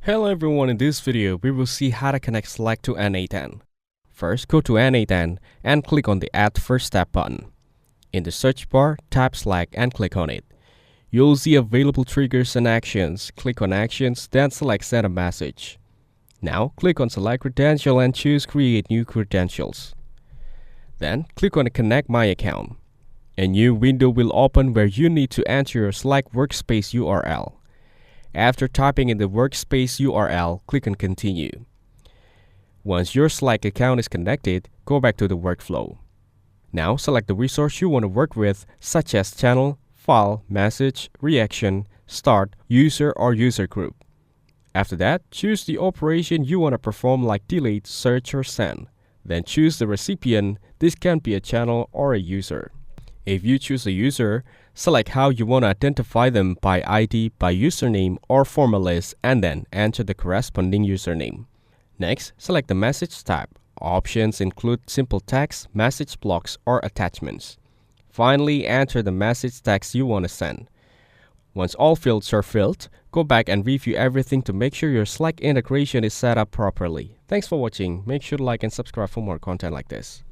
Hello everyone, in this video we will see how to connect Slack to N8N. First, go to N8N and click on the Add First Step button. In the search bar, type Slack and click on it. You'll see available triggers and actions. Click on Actions, then select Send a Message. Now, click on Select Credential and choose Create New Credentials. Then, click on Connect My Account. A new window will open where you need to enter your Slack workspace URL. After typing in the workspace URL, click on Continue. Once your Slack account is connected, go back to the workflow. Now select the resource you want to work with, such as channel, file, message, reaction, start, user, or user group. After that, choose the operation you want to perform like delete, search, or send. Then choose the recipient. This can be a channel or a user. If you choose a user, select how you want to identify them by ID, by username, or from a list, and then enter the corresponding username. Next, select the message type. Options include simple text, message blocks, or attachments. Finally, enter the message text you want to send. Once all fields are filled, go back and review everything to make sure your Slack integration is set up properly. Thanks for watching. Make sure to like and subscribe for more content like this.